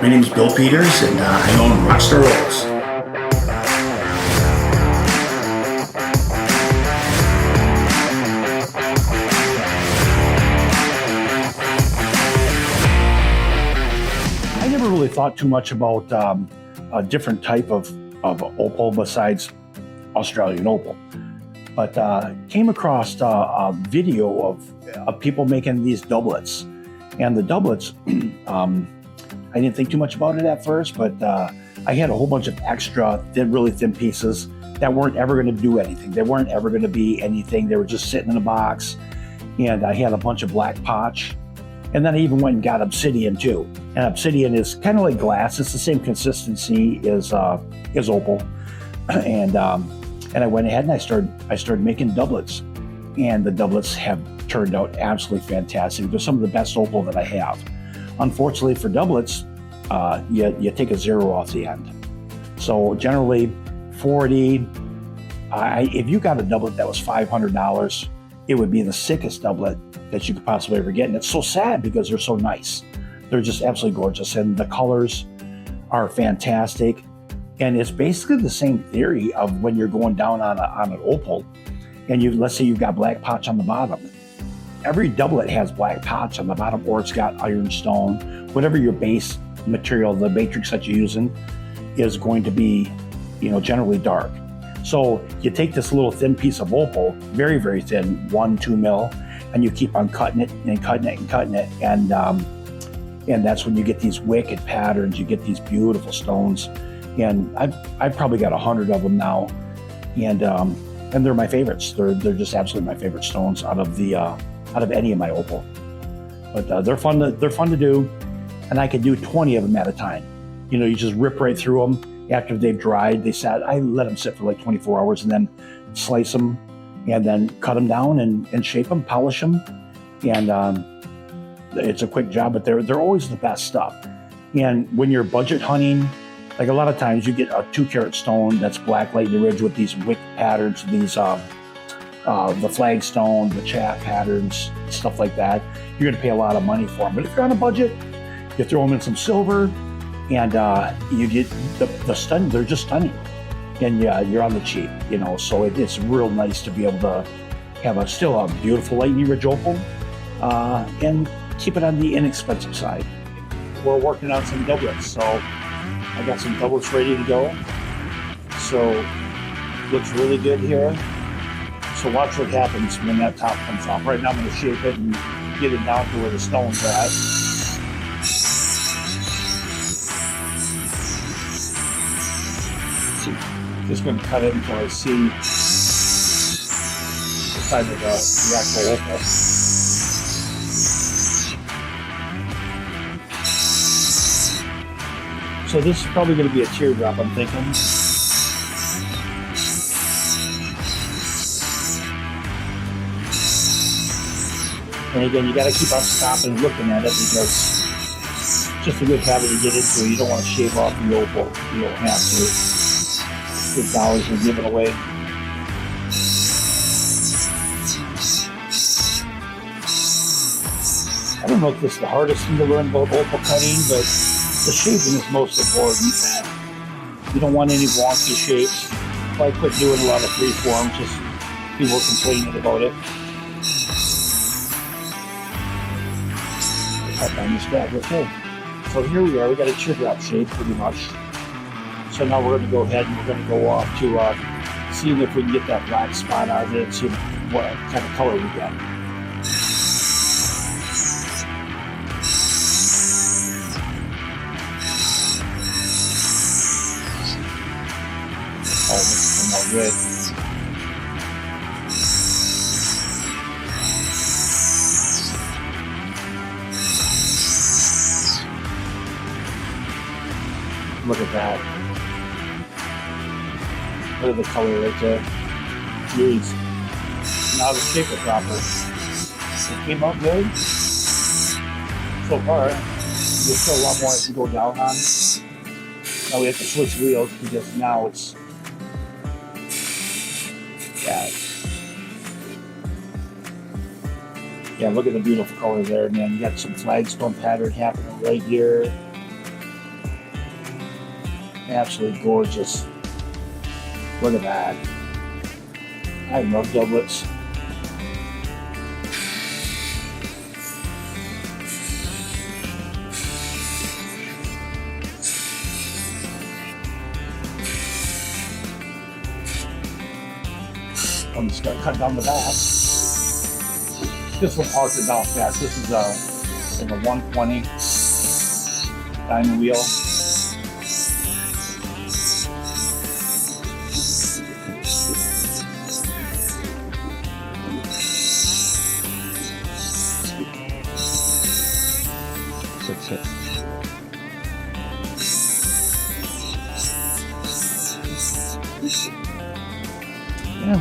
My name is Bill Peters, and I own Rockstar Opals. I never really thought too much about a different type of opal besides Australian opal, but came across a video of people making these doublets. And the doublets, I didn't think too much about it at first, but I had a whole bunch of extra really thin pieces that weren't ever going to do anything. They weren't ever going to be anything. They were just sitting in a box. And I had a bunch of black potch. And then I even went and got obsidian too. And obsidian is kind of like glass. It's the same consistency as opal. And I went ahead and I started making doublets. And the doublets have turned out absolutely fantastic. They're some of the best opal that I have. Unfortunately for doublets, you take a zero off the end. So generally 40, if you got a doublet that was $500, it would be the sickest doublet that you could possibly ever get. And it's so sad because they're so nice. They're just absolutely gorgeous. And the colors are fantastic. And it's basically the same theory of when you're going down on an opal and let's say you've got black potch on the bottom. Every doublet has black potch on the bottom, or it's got ironstone. Whatever your base material, the matrix that you're using, is going to be, generally dark. So you take this little thin piece of opal, very, very thin, 1-2 mil, and you keep on cutting it and cutting it and cutting it, and that's when you get these wicked patterns. You get these beautiful stones, and I've probably got 100 of them now, and they're my favorites. They're just absolutely my favorite stones out of any of my opal. But they're fun to do, and I can do 20 of them at a time. You just rip right through them. After they've dried, I let them sit for like 24 hours and then slice them and then cut them down and shape them, polish them. And it's a quick job, but they're always the best stuff. And when you're budget hunting, like a lot of times you get a 2-carat stone that's black lightning ridge with these wick patterns, these the flagstone, the chaff patterns, stuff like that. You're going to pay a lot of money for them. But if you're on a budget, you throw them in some silver, and you get the stun. They're just stunning, and you're on the cheap, So it's real nice to be able to have still a beautiful lightning ridge opal, and keep it on the inexpensive side. We're working on some doublets, so I got some doublets ready to go. So looks really good here. So watch what happens when that top comes off. Right now I'm going to shape it and get it down to where the stone's at. Just going to cut it until I see the side of the actual opal. So this is probably going to be a teardrop, I'm thinking. And again, you got to keep on stopping and looking at it because it's just a good habit to get into. You don't want to shave off the opal. You don't have to. Good dollars are given away. I don't know if this is the hardest thing to learn about opal cutting, but the shaping is most important. You don't want any wonky shapes. So I quit doing a lot of free form, just people were complaining about it. Cut down this back, okay. So here we are, we got a teardrop shape pretty much. So now we're going to go ahead and we're going to go off to seeing if we can get that black spot out of it and see what kind of color we get. Oh, this is all good. Look at that. Look at the color right there. Jeez. Now the shape is proper. It came out good. So far, there's still a lot more I can go down on. Now we have to switch wheels because now it's, yeah, look at the beautiful color there, man. You got some flagstone pattern happening right here. Absolutely gorgeous. Look at that. I love doublets. I'm just gonna cut down the back. This will park it down fast. This is like a 120 diamond wheel. Yeah.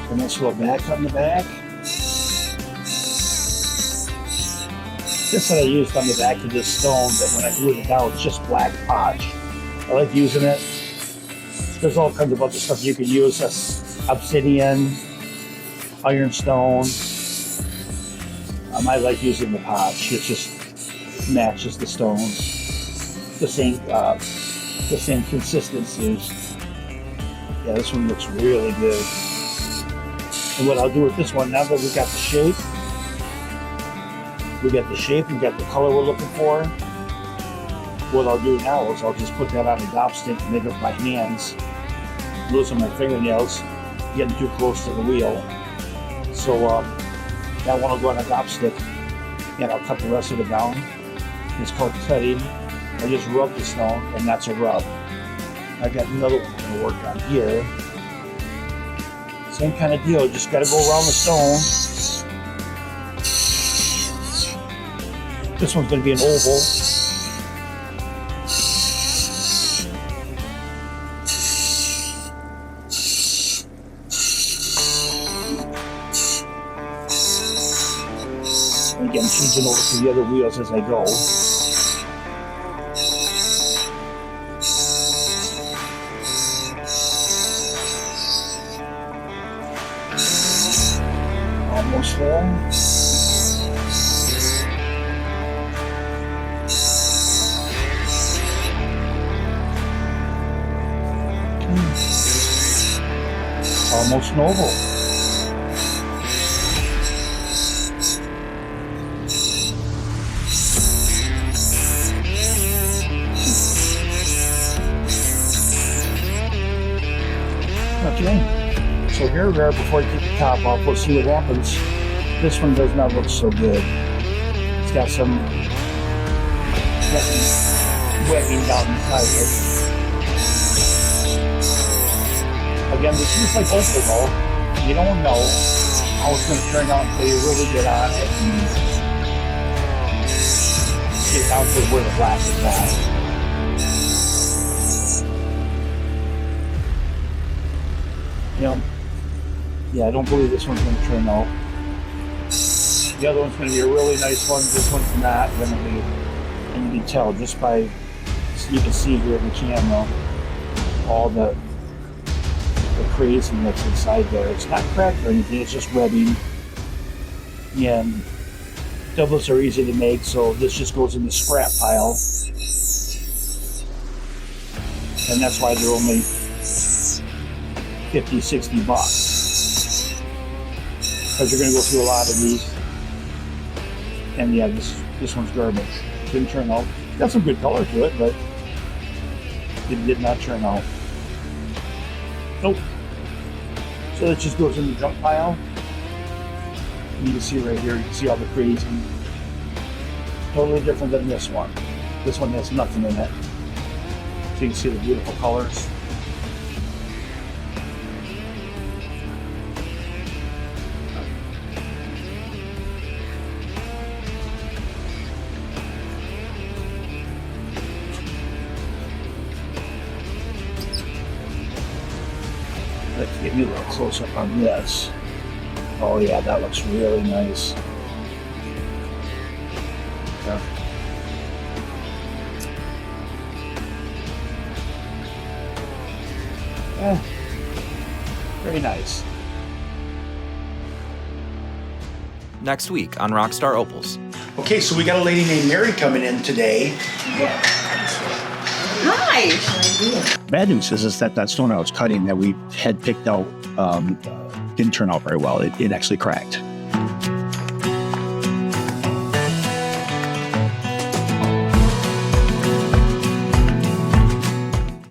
A nice little back cut in the back. This that I used on the back of this stone, that when I glued it down, it's just black potch. I like using it. There's all kinds of other stuff you can use. That's obsidian, ironstone. I like using the potch. It just matches the stones. The same consistency. Yeah, this one looks really good. And what I'll do with this one, now that we got the shape, we got the color we're looking for, what I'll do now is I'll just put that on a dopstick and make it with my hands, loosen my fingernails, getting too close to the wheel. So that one will go on a dopstick, and I'll cut the rest of it down. It's called cutting. I just rub the stone, and that's a rub. I got another one I'm going to work on here. Same kind of deal, you just got to go around the stone. This one's going to be an oval. And again, changing over to the other wheels as I go. Almost there. Almost an oval. Okay, so here we are. Before I take the top off, we'll see what happens. This one does not look so good. It's got some webbing down inside it. Again, this is like Opal though. You don't know how it's going to turn out until you really get on it and get down to where the black is at. You know, yeah, I don't believe this one's going to turn out. The other one's going to be a really nice one. This one's not going to be, and you can tell just by, you can see here in the camera, all the crazy that's inside there. It's not cracked or anything, it's just webbing. And doublets are easy to make, so this just goes in the scrap pile. And that's why they're only 50, 60 bucks. Because you're going to go through a lot of these. And yeah, this one's garbage. Didn't turn out. Got some good color to it, but it did not turn out. Nope. So it just goes in the junk pile. And you can see right here, you can see all the crazy. Totally different than this one. This one has nothing in it. So you can see the beautiful colors. Let's get me a little close up on this. Oh yeah, that looks really nice. Yeah. Yeah. Very nice. Next week on Rockstar Opals. Okay, so we got a lady named Mary coming in today. Hi. Bad news is that that stone I was cutting that we had picked out didn't turn out very well. It actually cracked.